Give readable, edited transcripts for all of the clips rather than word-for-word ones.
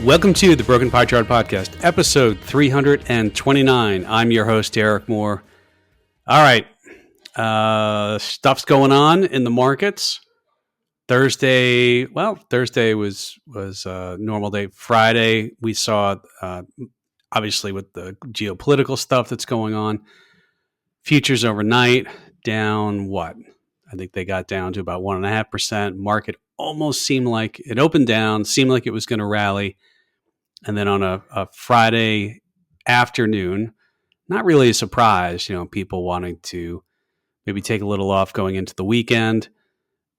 Welcome to the Broken Pie Chart Podcast, episode 329. I'm your host, Eric Moore. All right. Stuff's going on in the markets. Thursday was a normal day. Friday, we saw, obviously, with the geopolitical stuff that's going on, futures overnight down what? I think they got down to about 1.5%. Market almost seemed like it opened down, seemed like it was going to rally. And then on a Friday afternoon, not really a surprise, people wanting to maybe take a little off going into the weekend,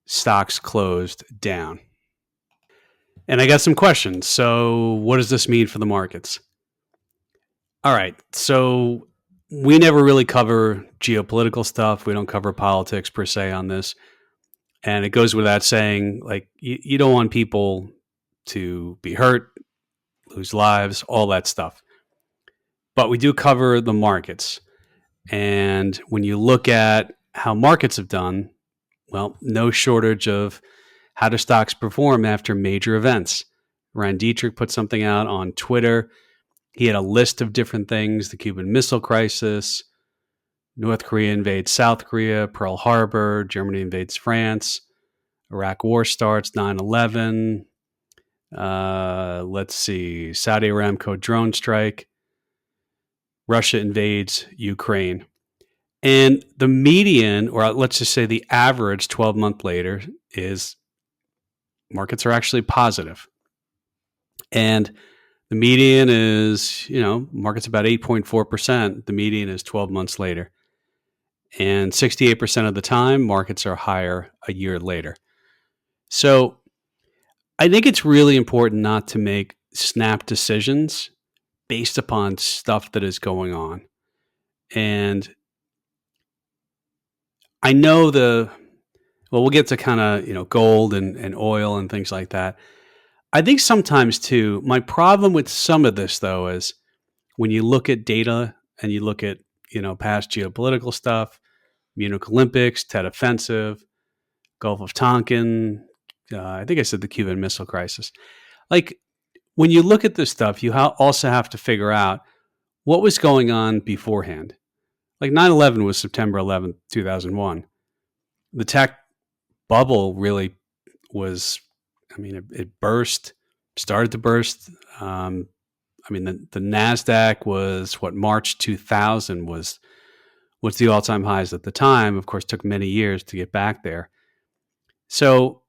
stocks closed down. And I got some questions. So what does this mean for the markets? All right. So we never really cover geopolitical stuff. We don't cover politics per se on this. And it goes without saying, like, you don't want people to be hurt, lose lives, all that stuff. But we do cover the markets. And when you look at how markets have done, well, no shortage of how do stocks perform after major events. Ryan Dietrich put something out on Twitter. He had a list of different things: the Cuban Missile Crisis, North Korea invades South Korea, Pearl Harbor, Germany invades France, Iraq war starts, 9/11. Let's see, Saudi Aramco drone strike, Russia invades Ukraine. And the median, or let's just say the average 12-month later, is markets are actually positive. And the median is, market's about 8.4%. The median is 12 months later. And 68% of the time, markets are higher a year later. So I think it's really important not to make snap decisions based upon stuff that is going on. And I know we'll get to kind of, gold and oil and things like that. I think sometimes too, my problem with some of this though is when you look at data and you look at, past geopolitical stuff, Munich Olympics, Tet Offensive, Gulf of Tonkin, I think I said the Cuban Missile Crisis. Like, when you look at this stuff, you also have to figure out what was going on beforehand. Like 9/11 was September 11th, 2001. The tech bubble really was, it started to burst. The NASDAQ was March 2000 was the all-time highs at the time. Of course, took many years to get back there. So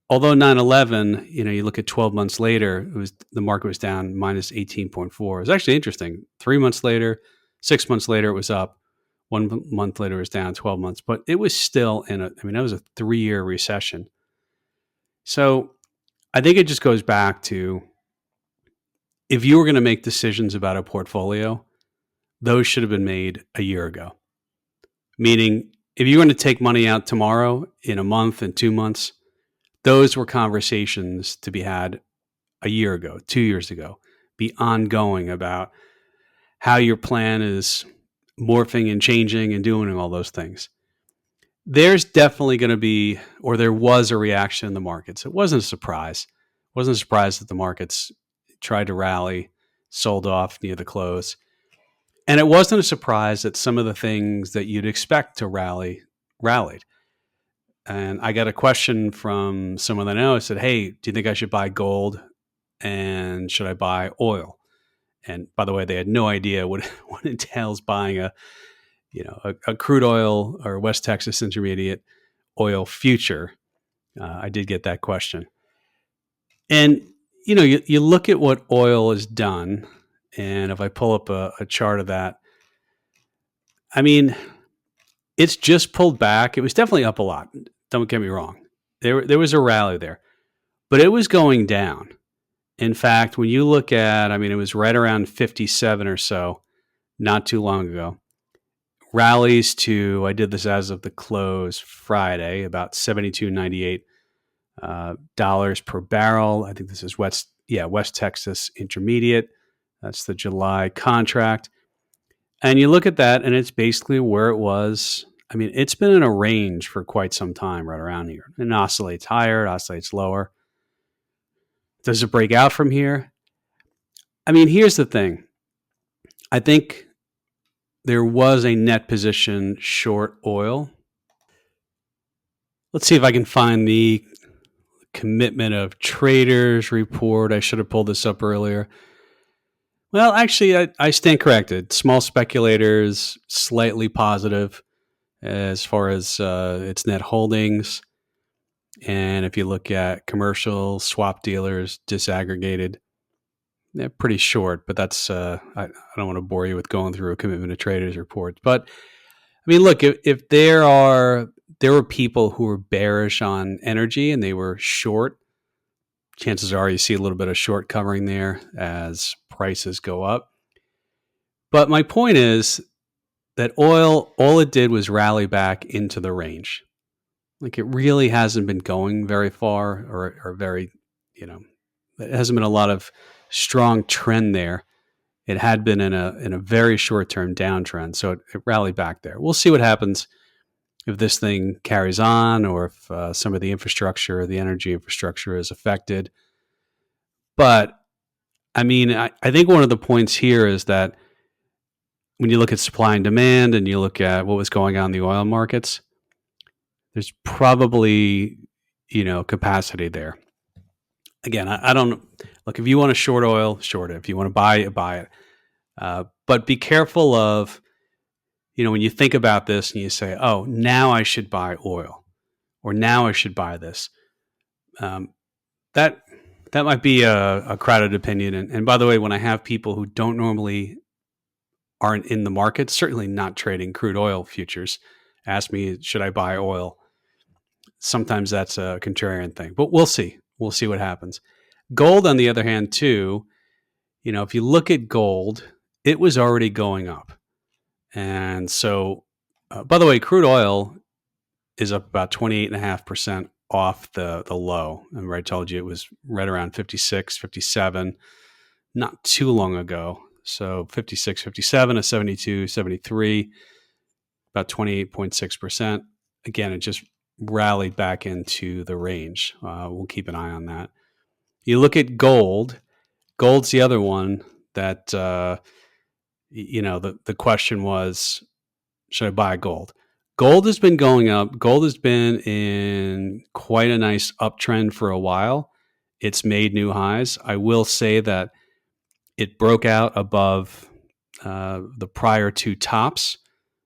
although 9/11, you look at 12 months later, the market was down minus 18.4. It was actually interesting. 3 months later, 6 months later, it was up. 1 month later, it was down. 12 months, but it was still that was a 3-year recession. So I think it just goes back to, if you were going to make decisions about a portfolio, those should have been made a year ago. Meaning, if you're going to take money out tomorrow, in a month, in 2 months, those were conversations to be had a year ago, 2 years ago. Be ongoing about how your plan is morphing and changing and doing all those things. There's definitely going to be, or there was, a reaction in the markets. It wasn't a surprise. It wasn't a surprise that the markets tried to rally, sold off near the close. And it wasn't a surprise that some of the things that you'd expect to rally, rallied. And I got a question from someone that I know. I said, hey, do you think I should buy gold? And should I buy oil? And by the way, they had no idea what entails buying a crude oil or West Texas Intermediate oil future. I did get that question. And, you look at what oil has done. And if I pull up a chart of that, it's just pulled back. It was definitely up a lot. Don't get me wrong. There was a rally there, but it was going down. In fact, when you look at, it was right around 57 or so, not too long ago. Rallies to, I did this as of the close Friday, about $72.98 dollars per barrel. I think this is West Texas Intermediate. That's the July contract. And you look at that, and it's basically where it was. It's been in a range for quite some time, right around here. It oscillates higher, it oscillates lower. Does it break out from here? I mean, here's the thing. I think there was a net position short oil. Let's see if I can find the commitment of traders report. I should have pulled this up earlier. Well, actually, I stand corrected. Small speculators, slightly positive as far as its net holdings. And if you look at commercial swap dealers, disaggregated, they're pretty short. But that's I don't want to bore you with going through a commitment of traders report. But I mean, look, if there were people who were bearish on energy and they were short, chances are you see a little bit of short covering there as prices go up. But my point is that oil, all it did was rally back into the range. Like, it really hasn't been going very far, or very, it hasn't been a lot of strong trend there. It had been in a very short term downtrend, so it rallied back there. We'll see what happens if this thing carries on, or if some of the infrastructure, the energy infrastructure, is affected. But I mean, I think one of the points here is that when you look at supply and demand, and you look at what was going on in the oil markets, there's probably capacity there. Again, I don't look. If you want to short oil, short it. If you want to buy it, buy it. But be careful of, when you think about this and you say, oh, now I should buy oil, or now I should buy this. That might be a crowded opinion. And by the way, when I have people who don't normally aren't in the market, certainly not trading crude oil futures, ask me, should I buy oil? Sometimes that's a contrarian thing, but we'll see. We'll see what happens. Gold, on the other hand, too, if you look at gold, it was already going up. And so, by the way, crude oil is up about 28.5% off the low. Remember, I told you it was right around 56, 57, not too long ago. So 56, 57 to 72, 73, about 28.6%. Again, it just rallied back into the range. We'll keep an eye on that. You look at gold. Gold's the other one that, the question was, should I buy gold? Gold has been going up. Gold has been in quite a nice uptrend for a while. It's made new highs. I will say that it broke out above the prior two tops.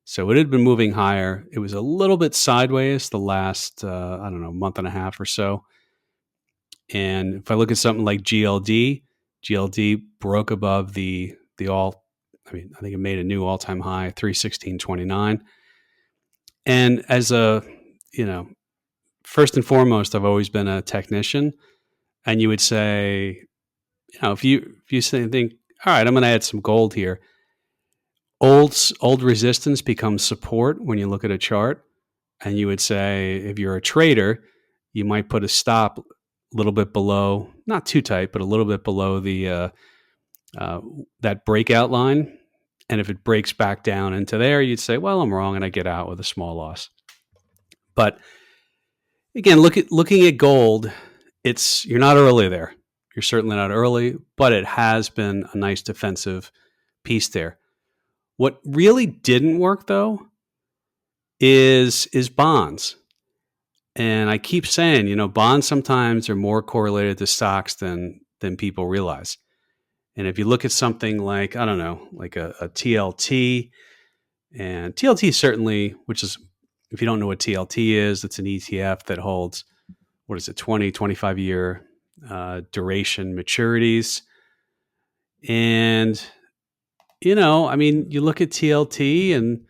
So it had been moving higher. It was a little bit sideways the last, month and a half or so. And if I look at something like GLD broke above I think it made a new all-time high, 316.29. And as first and foremost, I've always been a technician. And you would say, if you think, all right, I'm going to add some gold here. Old resistance becomes support when you look at a chart. And you would say, if you're a trader, you might put a stop a little bit below, not too tight, but a little bit below the that breakout line. And if it breaks back down into there, you'd say, well, I'm wrong, and I get out with a small loss. But again, looking at gold, you're not early there. You're certainly not early, but it has been a nice defensive piece there. What really didn't work, though, is bonds. And I keep saying, bonds sometimes are more correlated to stocks than people realize. And if you look at something like, I don't know, like a TLT, and TLT certainly, which is, if you don't know what TLT is, it's an ETF that holds, 20, 25 year duration maturities. And, you look at TLT and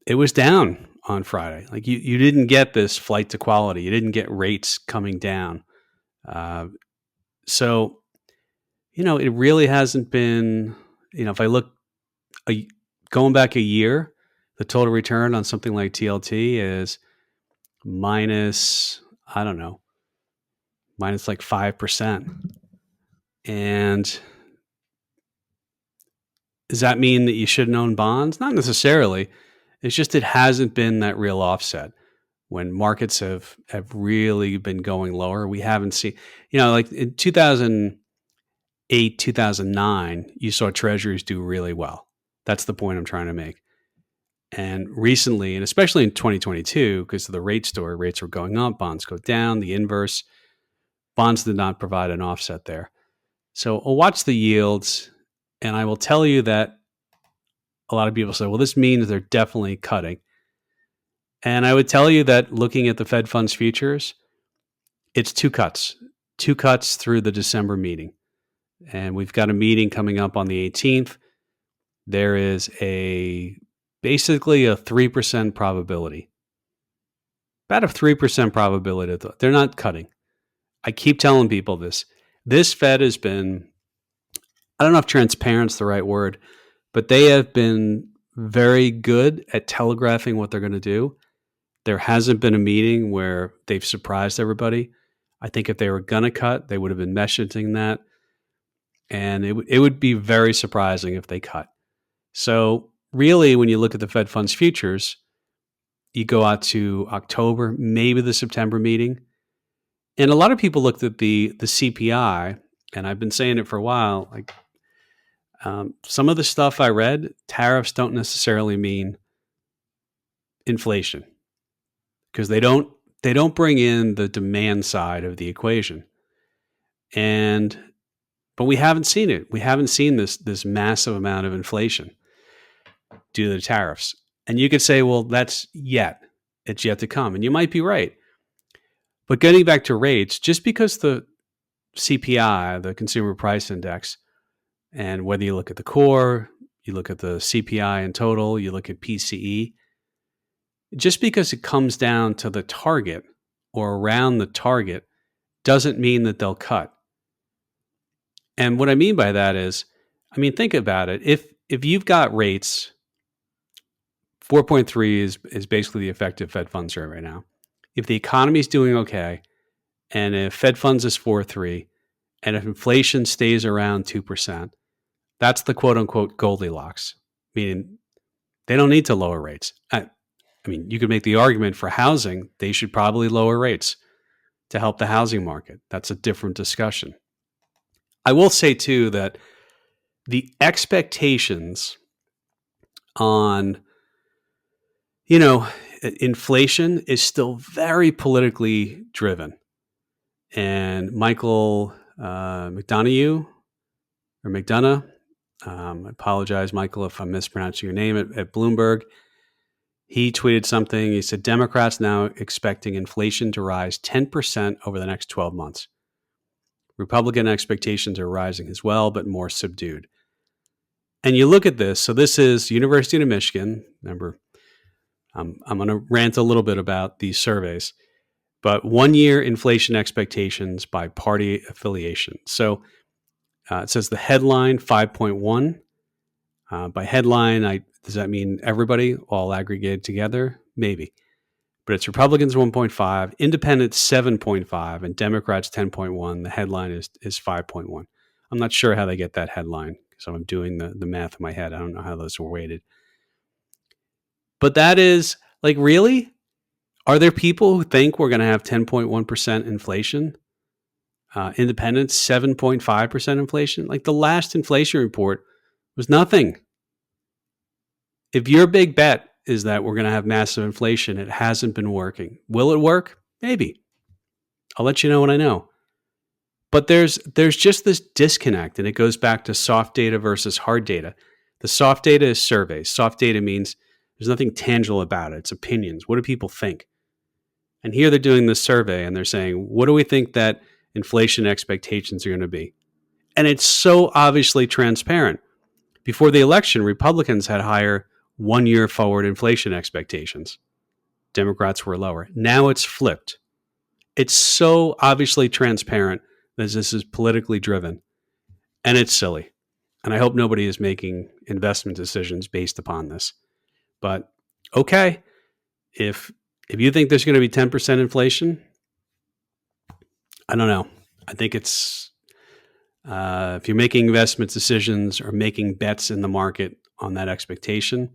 it was down on Friday. Like, you didn't get this flight to quality. You didn't get rates coming down. So, it really hasn't been, if I look going back a year, the total return on something like TLT is minus like 5%. And does that mean that you shouldn't own bonds? Not necessarily. It's just, it hasn't been that real offset. When markets have really been going lower, we haven't seen, like in 2008, 2008, 2009, you saw treasuries do really well. That's the point I'm trying to make. And recently, and especially in 2022, because of the rate story, rates were going up, bonds go down, the inverse. Bonds did not provide an offset there. So I'll watch the yields, and I will tell you that a lot of people say, well, this means they're definitely cutting. And I would tell you that looking at the Fed funds futures, it's two cuts through the December meeting. And we've got a meeting coming up on the 18th. There is basically a 3% probability, about a 3% probability that they're not cutting. I keep telling people this. This Fed has been, I don't know if transparent's the right word, but they have been very good at telegraphing what they're going to do. There hasn't been a meeting where they've surprised everybody. I think if they were going to cut, they would have been messaging that. And it would be very surprising if they cut. So really, when you look at the Fed funds futures, you go out to October, maybe the September meeting. And a lot of people looked at the CPI, and I've been saying it for a while. Like some of the stuff I read, tariffs don't necessarily mean inflation, because they don't bring in the demand side of the equation. But we haven't seen it. We haven't seen this massive amount of inflation due to the tariffs. And you could say, well, it's yet to come. And you might be right. But getting back to rates, just because the CPI, the Consumer Price Index, and whether you look at the core, you look at the CPI in total, you look at PCE, just because it comes down to the target or around the target doesn't mean that they'll cut. And what I mean by that is, think about it. If you've got rates, 4.3 is basically the effective Fed funds rate right now. If the economy is doing okay, and if Fed funds is 4.3, and if inflation stays around 2%, that's the quote unquote Goldilocks, meaning they don't need to lower rates. You could make the argument for housing, they should probably lower rates to help the housing market. That's a different discussion. I will say too that the expectations on, inflation is still very politically driven. And Michael McDonough, I apologize, Michael, if I'm mispronouncing your name, at Bloomberg, he tweeted something. He said, Democrats now expecting inflation to rise 10% over the next 12 months. Republican expectations are rising as well, but more subdued. And you look at this. So this is University of Michigan. Remember, I'm going to rant a little bit about these surveys, but 1 year inflation expectations by party affiliation. So it says the headline 5.1. By headline, does that mean everybody all aggregated together? Maybe. But it's Republicans 1.5, Independents 7.5, and Democrats 10.1. The headline is 5.1. I'm not sure how they get that headline, so I'm doing the math in my head. I don't know how those were weighted. But that is, really? Are there people who think we're going to have 10.1% inflation? Independents 7.5% inflation? The last inflation report was nothing. If your big bet is that we're going to have massive inflation, it hasn't been working. Will it work? Maybe. I'll let you know when I know. But there's just this disconnect, and it goes back to soft data versus hard data. The soft data is surveys. Soft data means there's nothing tangible about it. It's opinions. What do people think? And here they're doing this survey, and they're saying, what do we think that inflation expectations are going to be? And it's so obviously transparent. Before the election, Republicans had higher 1 year forward inflation expectations. Democrats were lower. Now it's flipped. It's so obviously transparent that this is politically driven, and it's silly. And I hope nobody is making investment decisions based upon this. But okay, if you think there's going to be 10% inflation, I don't know. I think it's if you're making investment decisions or making bets in the market on that expectation,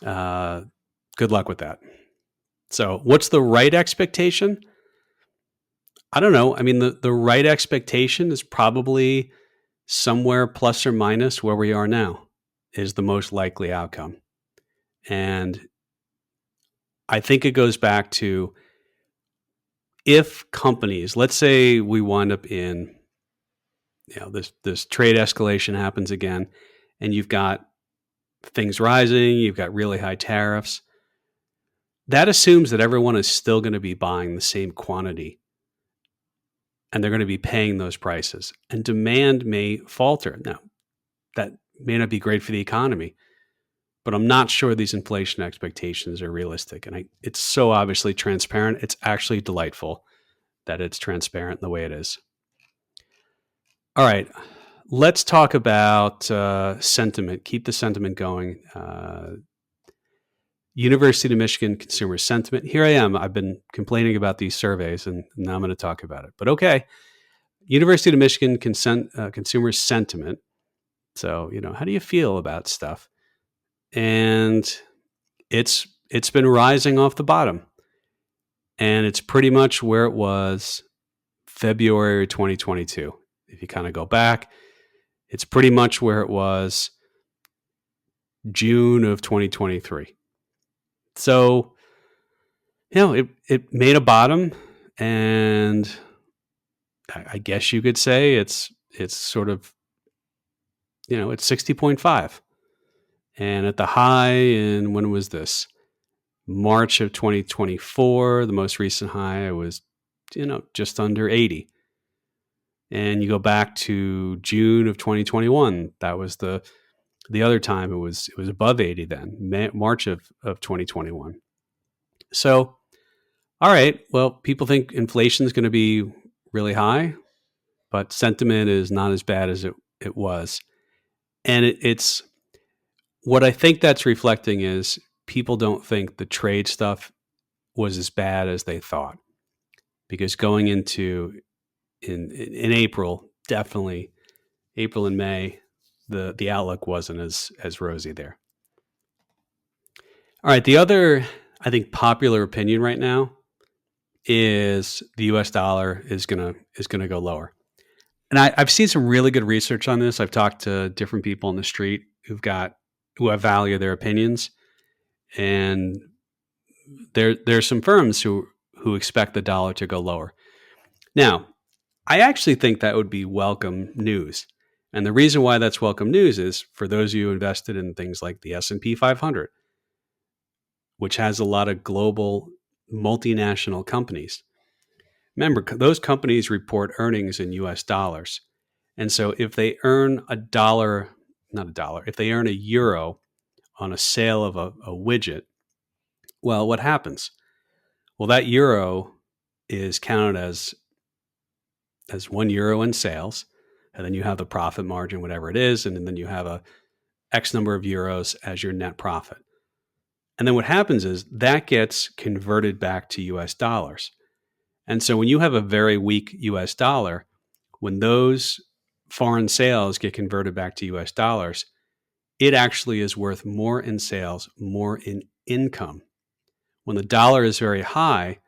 good luck with that. So what's the right expectation? I don't know. I mean, the right expectation is probably somewhere plus or minus where we are now is the most likely outcome. And I think it goes back to if companies, let's say we wind up in, this trade escalation happens again, and you've got things rising, you've got really high tariffs. That assumes that everyone is still going to be buying the same quantity and they're going to be paying those prices, and demand may falter. Now, that may not be great for the economy, but I'm not sure these inflation expectations are realistic. And it's so obviously transparent. It's actually delightful that it's transparent the way it is. All right, let's talk about sentiment. Keep the sentiment going. University of Michigan consumer sentiment. Here I am. I've been complaining about these surveys, and now I'm going to talk about it. But okay, University of Michigan consumer sentiment. So, how do you feel about stuff? And it's been rising off the bottom, and it's pretty much where it was February 2022. If you kind of go back, it's pretty much where it was June of 2023. So, it made a bottom, and I guess you could say it's sort of, it's 60.5. And at the high, and when was this? March of 2024, the most recent high was, just under 80. And you go back to June of 2021, that was the other time it was above 80 then, March of 2021. So, all right, well, people think inflation is going to be really high, but sentiment is not as bad as it was. And it's what I think that's reflecting is people don't think the trade stuff was as bad as they thought, because going into in April, definitely April and May, the outlook wasn't as rosy there. All right, the other, I think, popular opinion right now is the U.S. dollar is gonna go lower. And I've seen some really good research on this. I've talked to different people on the street who I value their opinions, and there's some firms who expect the dollar to go lower. Now, I actually think that would be welcome news. And the reason why that's welcome news is for those of you invested in things like the S&P 500, which has a lot of global multinational companies. Remember, those companies report earnings in US dollars. And so if they earn if they earn a euro on a sale of a widget, well, what happens? Well, that euro is counted as €1 in sales, and then you have the profit margin, whatever it is, and then you have a X number of euros as your net profit. And then what happens is that gets converted back to US dollars. And so when you have a very weak US dollar, when those foreign sales get converted back to US dollars, it actually is worth more in sales, more in income. When the dollar is very high,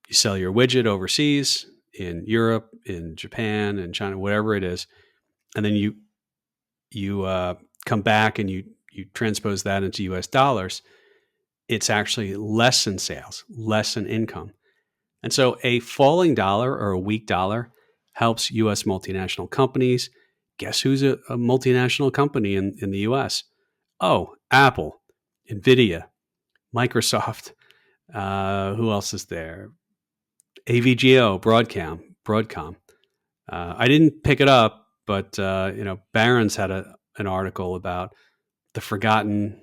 you sell your widget overseas, in Europe, in Japan, in China, whatever it is, and then you come back and you transpose that into US dollars, it's actually less in sales, less in income. And so a falling dollar or a weak dollar helps US multinational companies. Guess who's a multinational company in the US? Oh, Apple, NVIDIA, Microsoft. Who else is there? AVGO, Broadcom. I didn't pick it up, but Barron's had an article about the forgotten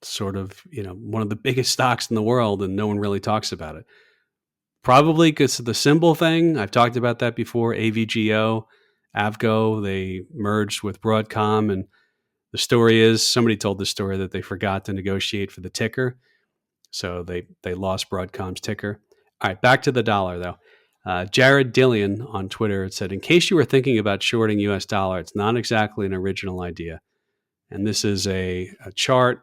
sort of, one of the biggest stocks in the world, and no one really talks about it. Probably because of the symbol thing. I've talked about that before. AVGO, Avgo, they merged with Broadcom, and the story is somebody told the story that they forgot to negotiate for the ticker, so they lost Broadcom's ticker. All right, back to the dollar though. Jared Dillian on Twitter said, "In case you were thinking about shorting U.S. dollar, it's not exactly an original idea." And this is a chart.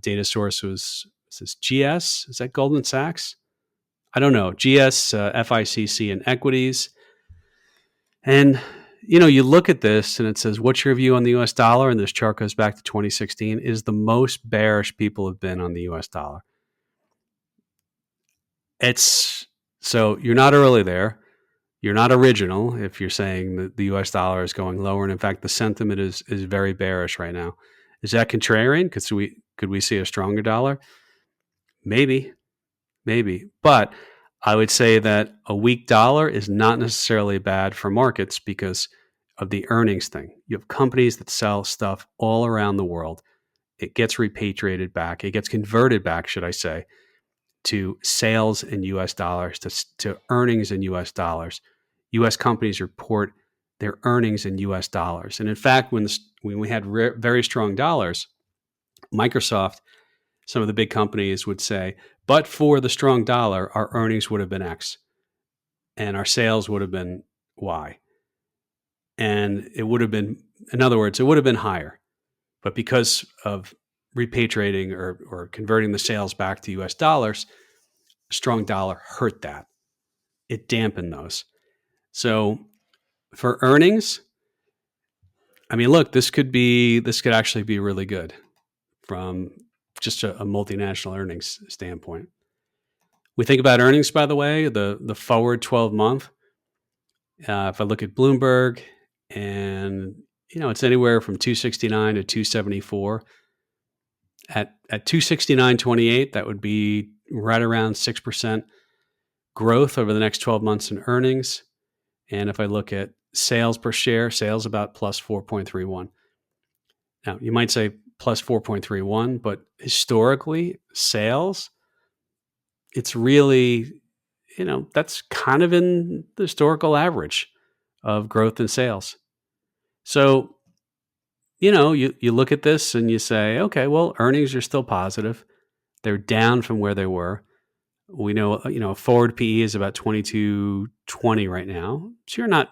Data source was, is this GS? Is that Goldman Sachs? I don't know, GS, FICC, and equities. And, you look at this and it says, what's your view on the US dollar? And this chart goes back to 2016, is the most bearish people have been on the US dollar. So you're not early there. You're not original if you're saying that the US dollar is going lower. And in fact, the sentiment is very bearish right now. Is that contrarian? Could we see a stronger dollar? Maybe. But I would say that a weak dollar is not necessarily bad for markets because of the earnings thing. You have companies that sell stuff all around the world. It gets repatriated back. It gets converted back, should I say, to sales in US dollars, to earnings in US dollars. US companies report their earnings in US dollars. And in fact, when we had very strong dollars, Microsoft, some of the big companies would say, but for the strong dollar, our earnings would have been X and our sales would have been Y. And it would have been, in other words, it would have been higher. But because of repatriating or converting the sales back to US dollars, a strong dollar hurt that. It dampened those. So for earnings, I mean, look, this could actually be really good from just a multinational earnings standpoint. We think about earnings, by the way, the forward 12-month. If I look at Bloomberg, and it's anywhere from 269 to 274. At 269.28, that would be right around 6% growth over the next 12 months in earnings. And if I look at sales per share, sales about plus 4.31. Now, you might say plus 4.31, but historically, sales, it's really, that's kind of in the historical average of growth in sales. So, you look at this and you say, okay, well, earnings are still positive. They're down from where they were. We know, a forward PE is about 22.20 right now. So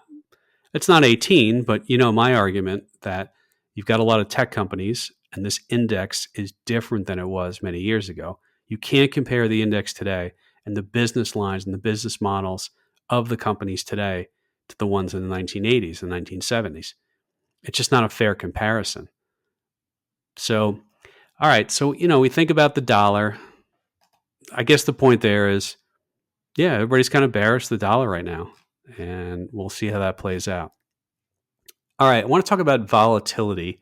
it's not 18, but my argument that you've got a lot of tech companies and this index is different than it was many years ago. You can't compare the index today and the business lines and the business models of the companies today to the ones in the 1980s and 1970s. It's just not a fair comparison. So, all right. So, we think about the dollar. I guess the point there is, yeah, everybody's kind of bearish the dollar right now, and we'll see how that plays out. All right. I want to talk about volatility.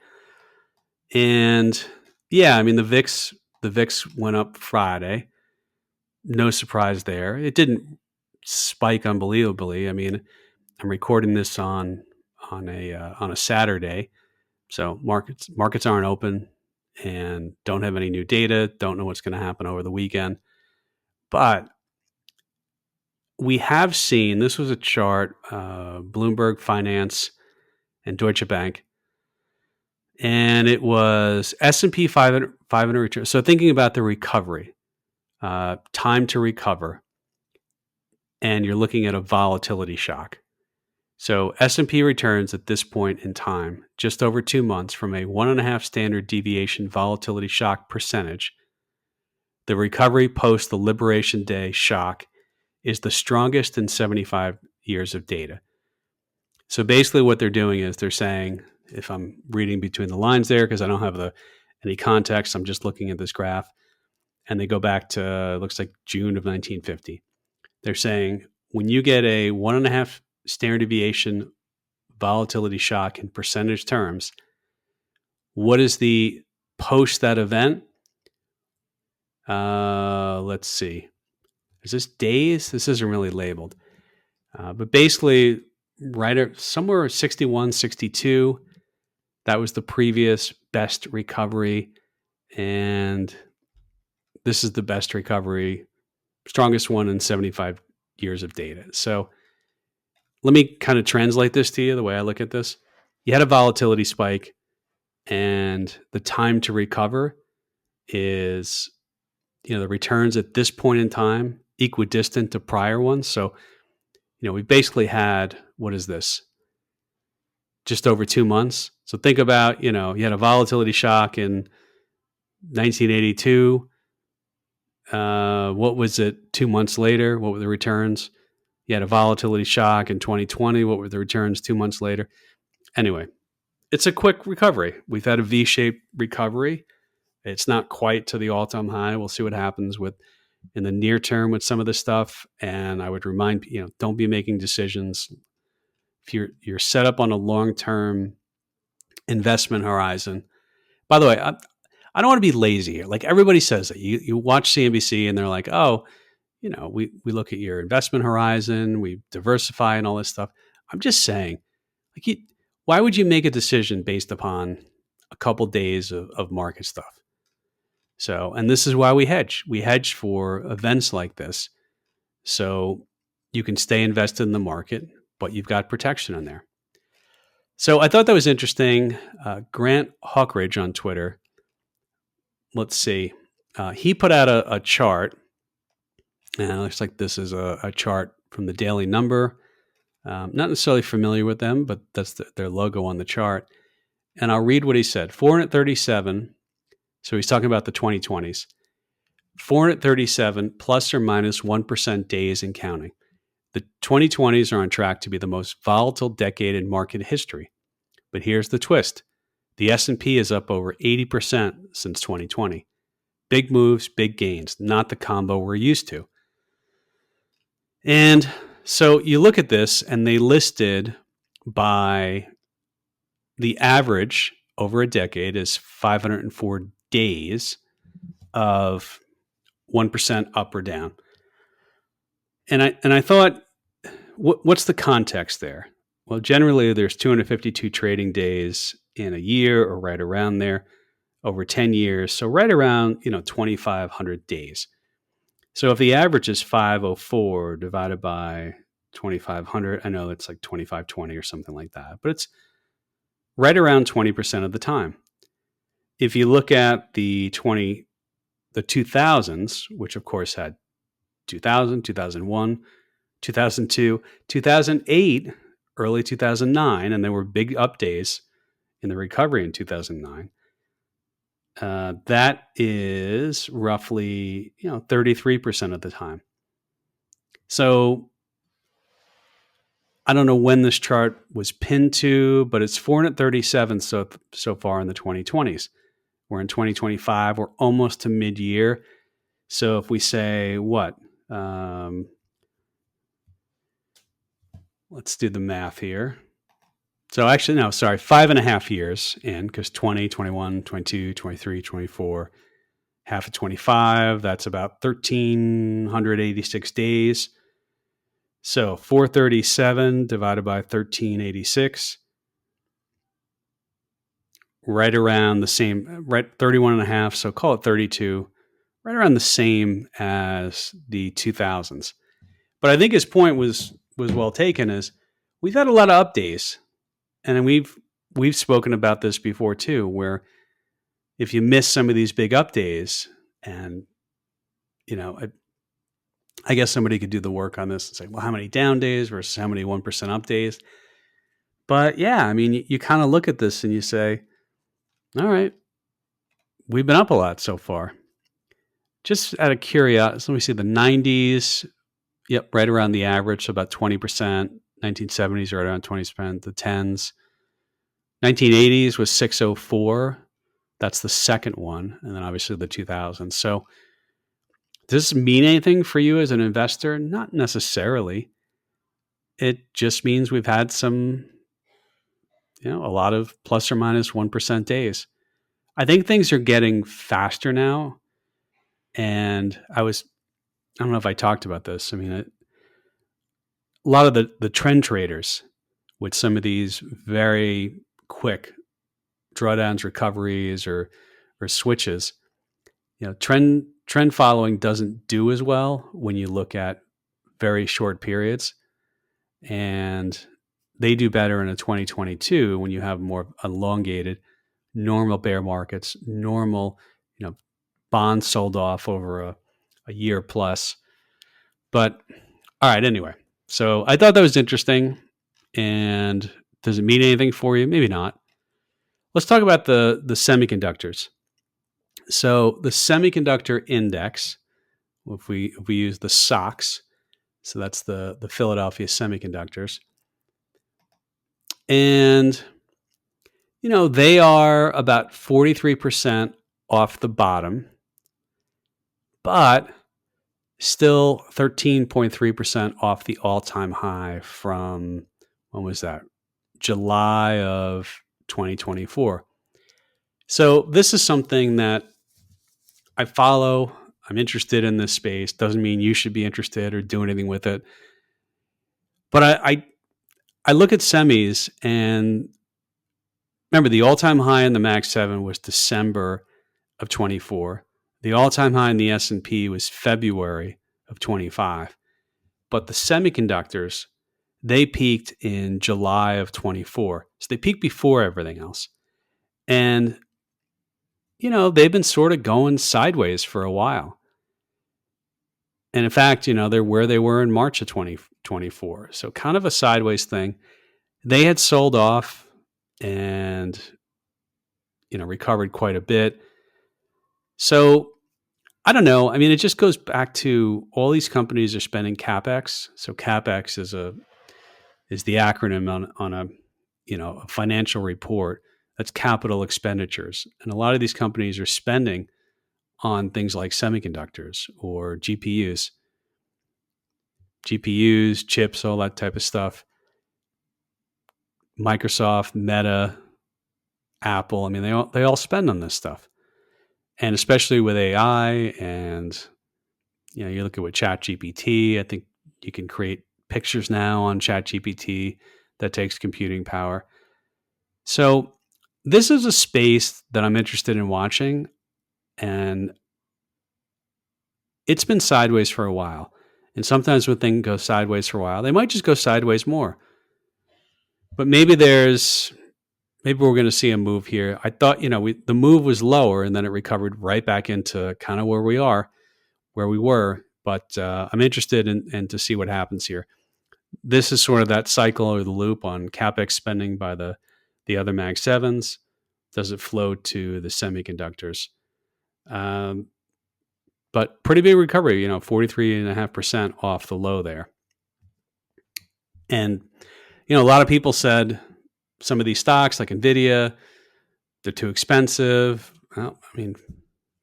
And yeah, I mean, the VIX went up Friday. No surprise there. It didn't spike unbelievably. I mean, I'm recording this on a Saturday. So markets aren't open and don't have any new data, don't know what's going to happen over the weekend. But we have seen, this was a chart, Bloomberg Finance and Deutsche Bank, and it was S&P 500 return. So thinking about the recovery, time to recover, and you're looking at a volatility shock. So S&P returns at this point in time, just over 2 months, from a 1.5 standard deviation volatility shock percentage. The recovery post the Liberation Day shock is the strongest in 75 years of data. So basically what they're doing is they're saying, if I'm reading between the lines there, because I don't have any context, I'm just looking at this graph, and they go back to, looks like June of 1950. They're saying when you get a 1.5 standard deviation volatility shock in percentage terms, what is the post that event? Let's see. Is this days? This isn't really labeled. But basically, right at somewhere 61, 62, that was the previous best recovery. And this is the best recovery, strongest one in 75 years of data. So let me kind of translate this to you the way I look at this. You had a volatility spike, and the time to recover is, the returns at this point in time equidistant to prior ones. So, we basically had, what is this? Just over 2 months. So think about, you had a volatility shock in 1982. What was it 2 months later? What were the returns? You had a volatility shock in 2020. What were the returns 2 months later? Anyway, it's a quick recovery. We've had a V-shaped recovery. It's not quite to the all-time high. We'll see what happens with in the near term with some of this stuff. And I would remind don't be making decisions if you're set up on a long-term investment horizon. By the way, I don't want to be lazy here. Like everybody says that you watch CNBC and they're like, oh, we look at your investment horizon, we diversify and all this stuff. I'm just saying, like, why would you make a decision based upon a couple days of market stuff? So, and this is why we hedge. We hedge for events like this. So you can stay invested in the market, but you've got protection in there. So I thought that was interesting. Grant Hawkridge on Twitter, let's see, he put out a chart, and it looks like this is a chart from the Daily Number. Not necessarily familiar with them, but that's their logo on the chart. And I'll read what he said. 437, so he's talking about the 2020s. 437 plus or minus 1% days and counting. The 2020s are on track to be the most volatile decade in market history. But here's the twist. The S&P is up over 80% since 2020. Big moves, big gains, not the combo we're used to. And so you look at this, and they listed by the average over a decade is 504 days of 1% up or down. And I thought, what's the context there? Well, generally there's 252 trading days in a year, or right around there, over 10 years. So right around 2,500 days. So if the average is 504 divided by 2,500, I know it's like 2,520 or something like that, but it's right around 20% of the time. If you look at the 2000s, which of course had 2000, 2001, 2002, 2008, early 2009, and there were big up days in the recovery in 2009. That is roughly 33% of the time. So I don't know when this chart was pinned to, but it's 437 so far in the 2020s. We're in 2025. We're almost to mid-year. So if we say what? Let's do the math here. So actually, no, sorry, 5.5 years in, because 20, 21, 22, 23, 24, half of 25, that's about 1,386 days. So 437 divided by 1,386, right around the same, right, 31 and a half, so call it 32, right around the same as the 2000s. But I think his point was well taken, is we've had a lot of up days. And we've spoken about this before too, where if you miss some of these big up days, and I guess somebody could do the work on this and say, well, how many down days versus how many 1% up days? But yeah, I mean, you kind of look at this and you say, all right, we've been up a lot so far. Just out of curiosity, let me see, the 90s, yep, right around the average, so about 20%. 1970s are around 20%. The 10s. 1980s was 604. That's the second one. And then obviously the 2000s. So does this mean anything for you as an investor? Not necessarily. It just means we've had some, a lot of plus or minus 1% days. I think things are getting faster now. And I don't know if I talked about this. I mean, a lot of the trend traders with some of these very quick drawdowns, recoveries, or switches, trend following doesn't do as well when you look at very short periods, and they do better in a 2022 when you have more elongated, normal bear markets, normal, bonds sold off over a year plus. But all right, anyway, so I thought that was interesting. And does it mean anything for you? Maybe not. Let's talk about the semiconductors. So the semiconductor index, if we use the SOX, so that's the Philadelphia Semiconductors, and they are about 43% off the bottom, but still 13.3% off the all-time high from, when was that? July of 2024. So this is something that I follow. I'm interested in this space. Doesn't mean you should be interested or do anything with it. But I look at semis, and remember, the all-time high in the Mag 7 was December of 24. The all-time high in the S&P was February of 25. But the semiconductors, they peaked in July of 24. So they peaked before everything else. And, they've been sort of going sideways for a while. And in fact, they're where they were in March of 2024. So kind of a sideways thing. They had sold off and, recovered quite a bit. So I don't know. I mean, it just goes back to all these companies are spending CapEx. So CapEx is the acronym on a financial report. That's capital expenditures. And a lot of these companies are spending on things like semiconductors or GPUs, chips, all that type of stuff. Microsoft, Meta, Apple. I mean, they all spend on this stuff. And especially with AI and, you look at what ChatGPT, I think you can create pictures now on ChatGPT that takes computing power. So this is a space that I'm interested in watching, and it's been sideways for a while. And sometimes when things go sideways for a while, they might just go sideways more. But maybe we're going to see a move here. I thought, the move was lower, and then it recovered right back into kind of where we were. But I'm interested in to see what happens here. This is sort of that cycle or the loop on CapEx spending by the other Mag 7s. Does it flow to the semiconductors? But pretty big recovery, 43.5% off the low there. And, a lot of people said some of these stocks like NVIDIA, they're too expensive. Well, I mean,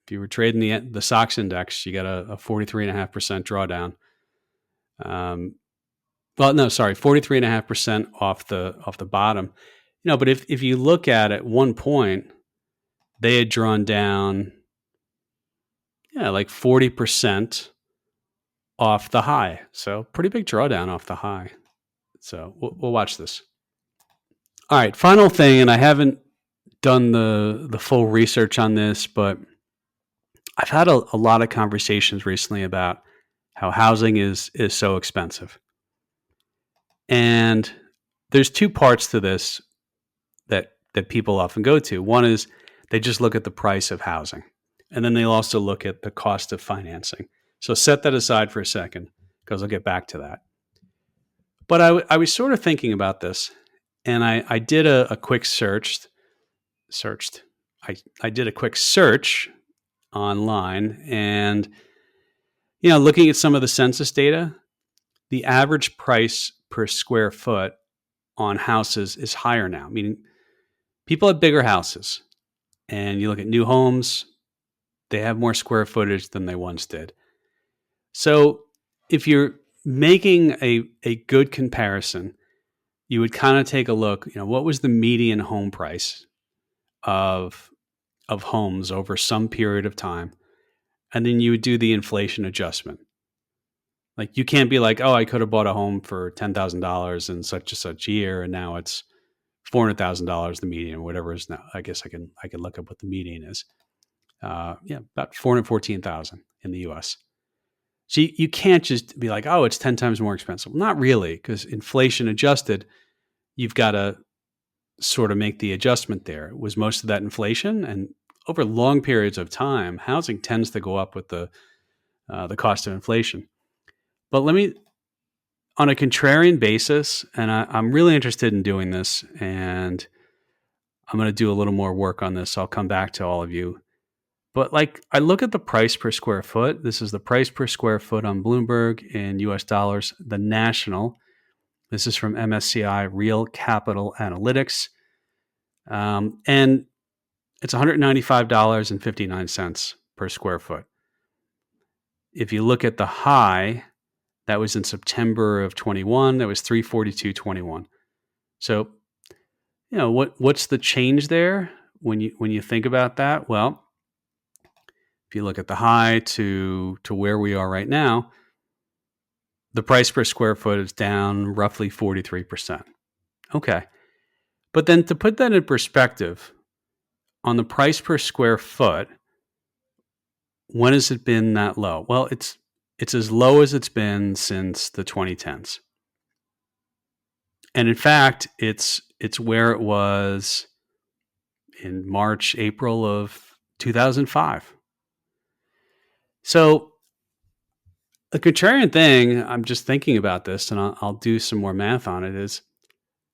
if you were trading the SOX index, you got a 43.5% drawdown. 43.5% off the bottom. But if you look at one point, they had drawn down, like 40% off the high. So pretty big drawdown off the high. So we'll watch this. All right, final thing, and I haven't done the full research on this, but I've had a lot of conversations recently about how housing is so expensive. And there's two parts to this that people often go to. One is they just look at the price of housing, and then they'll also look at the cost of financing. So set that aside for a second, because I'll get back to that. But I was sort of thinking about this, and I did a quick search. I did a quick search online, and looking at some of the census data, the average price per square foot on houses is higher now. Meaning, people have bigger houses, and you look at new homes, they have more square footage than they once did. So if you're making a good comparison, you would kind of take a look, what was the median home price of homes over some period of time, and then you would do the inflation adjustment. Like, you can't be like, oh, I could have bought a home for $10,000 in such and such year, and now it's $400,000 the median, or whatever it is now. I guess I can look up what the median is. About 414,000 in the U.S. So you can't just be like, oh, it's 10 times more expensive. Not really, because inflation adjusted, you've got to sort of make the adjustment there. Was most of that inflation? And over long periods of time, housing tends to go up with the cost of inflation. But on a contrarian basis, and I'm really interested in doing this, and I'm going to do a little more work on this. I'll come back to all of you. But like I look at the price per square foot. This is the price per square foot on Bloomberg in US dollars, the national. This is from MSCI Real Capital Analytics. And it's $195.59 per square foot. If you look at the high, that was in September of 21, that was 342.21. So, what's the change there when you think about that? Well, if you look at the high to where we are right now, the price per square foot is down roughly 43%. Okay. But then to put that in perspective, on the price per square foot, when has it been that low? Well, it's as low as it's been since the 2010s. And in fact, it's where it was in March, April of 2005. So the contrarian thing, I'm just thinking about this, and I'll do some more math on it, is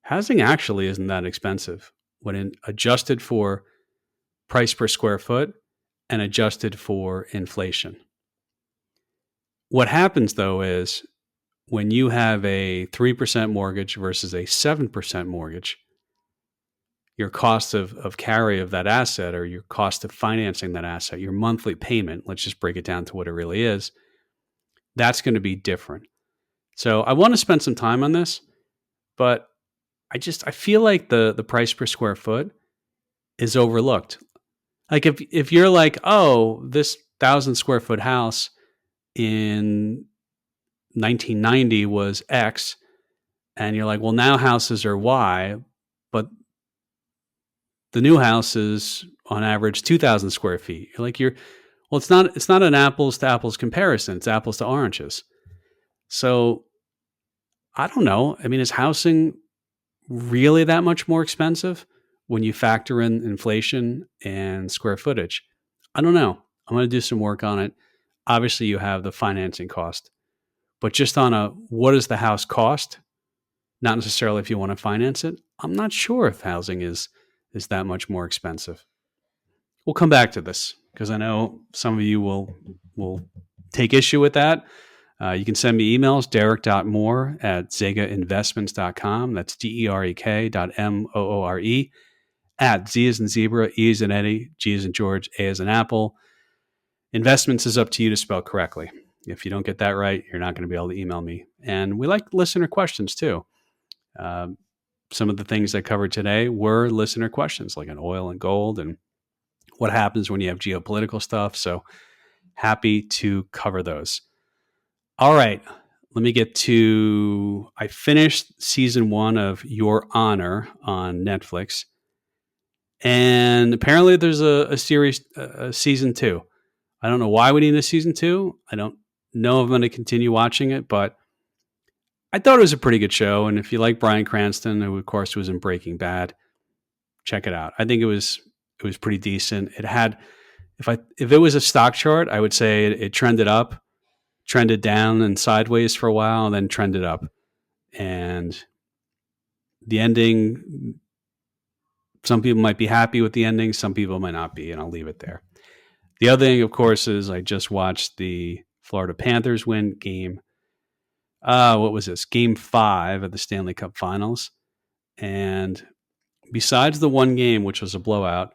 housing actually isn't that expensive when adjusted for price per square foot and adjusted for inflation. What happens, though, is when you have a 3% mortgage versus a 7% mortgage, your cost of carry of that asset, or your cost of financing that asset, your monthly payment, let's just break it down to what it really is, that's going to be different. So I want to spend some time on this, but I feel like the price per square foot is overlooked. Like if you're like, oh, this 1,000 square foot house in 1990 was X, and you're like, well, now houses are Y, but the new house is on average 2,000 square feet. Well, it's not an apples to apples comparison. It's apples to oranges. So I don't know. I mean, is housing really that much more expensive when you factor in inflation and square footage? I don't know. I'm going to do some work on it. Obviously, you have the financing cost, but just on a what does the house cost, not necessarily if you want to finance it, I'm not sure if housing is that much more expensive. We'll come back to this because I know some of you will take issue with that. You can send me emails, derek.moore@zegainvestments.com. That's derek.moore @Z as in zebra, E as in Eddie, G as in George, A as in Apple. Investments is up to you to spell correctly. If you don't get that right, you're not going to be able to email me. And we like listener questions too. Some of the things I covered today were listener questions, like on oil and gold and what happens when you have geopolitical stuff. So happy to cover those. All right, let me get to, I finished season 1 of Your Honor on Netflix. And apparently there's a series, season 2. I don't know why we need a season 2. I don't know if I'm going to continue watching it, but I thought it was a pretty good show. And if you like Bryan Cranston, who of course was in Breaking Bad, check it out. I think it was pretty decent. It had, if it was a stock chart, I would say it trended up, trended down and sideways for a while, and then trended up. And the ending, some people might be happy with the ending, some people might not be, and I'll leave it there. The other thing, of course, is I just watched the Florida Panthers win game. What was this? Game 5 of the Stanley Cup Finals. And besides the one game, which was a blowout,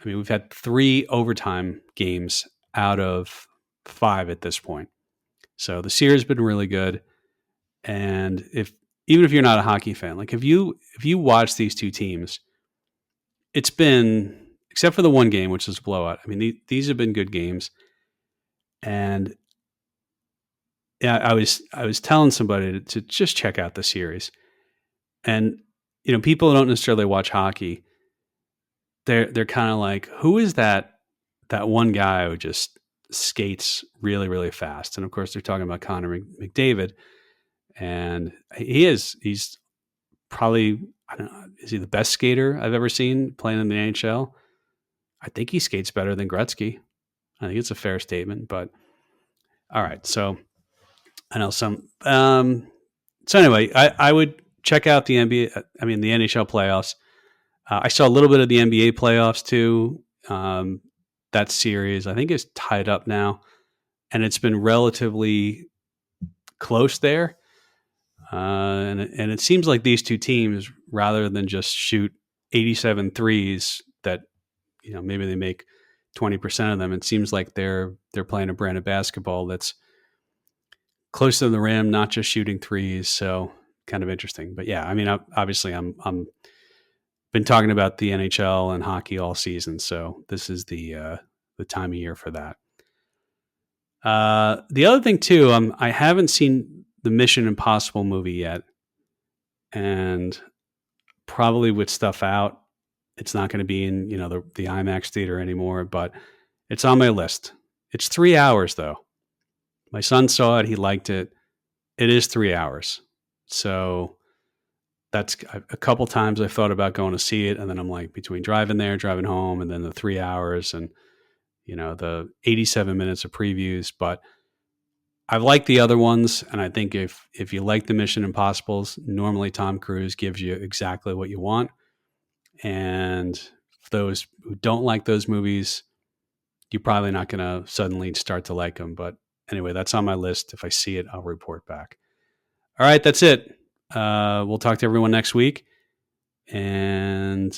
I mean, we've had 3 overtime games out of 5 at this point. So the series has been really good. And even if you're not a hockey fan, like if you watch these two teams, it's been, except for the one game, which was a blowout, I mean, these have been good games. And yeah, I was telling somebody to just check out the series. And people don't necessarily watch hockey. They're kind of like, who is that one guy who just skates really, really fast? And of course, they're talking about Connor McDavid. And he's probably, I don't know, is he the best skater I've ever seen playing in the NHL? I think he skates better than Gretzky. I think it's a fair statement, but all right. So I know some, so anyway, I would check out the the NHL playoffs. I saw a little bit of the NBA playoffs too. that series, I think, is tied up now, and it's been relatively close there. And it seems like these two teams, rather than just shoot 87 threes that, maybe they make 20% of them, it seems like they're playing a brand of basketball that's close to the rim, not just shooting threes. So kind of interesting. But yeah, I mean, obviously I'm been talking about the NHL and hockey all season, so this is the time of year for that. The other thing too, I haven't seen the Mission Impossible movie yet, and probably with stuff out, it's not going to be in the IMAX theater anymore. But it's on my list. It's 3 hours though. My son saw it; he liked it. It is 3 hours, so that's a couple times I thought about going to see it, and then I'm like, between driving there, driving home, and then the 3 hours, and the 87 minutes of previews. But I've liked the other ones, and I think if you like the Mission Impossibles, normally Tom Cruise gives you exactly what you want. And for those who don't like those movies, you're probably not going to suddenly start to like them. But anyway, that's on my list. If I see it, I'll report back. All right, that's it. We'll talk to everyone next week, and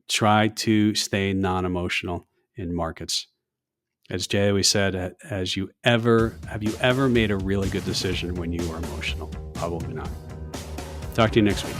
try to stay non-emotional in markets. As Jay always said, have you ever made a really good decision when you were emotional? Probably not. Talk to you next week.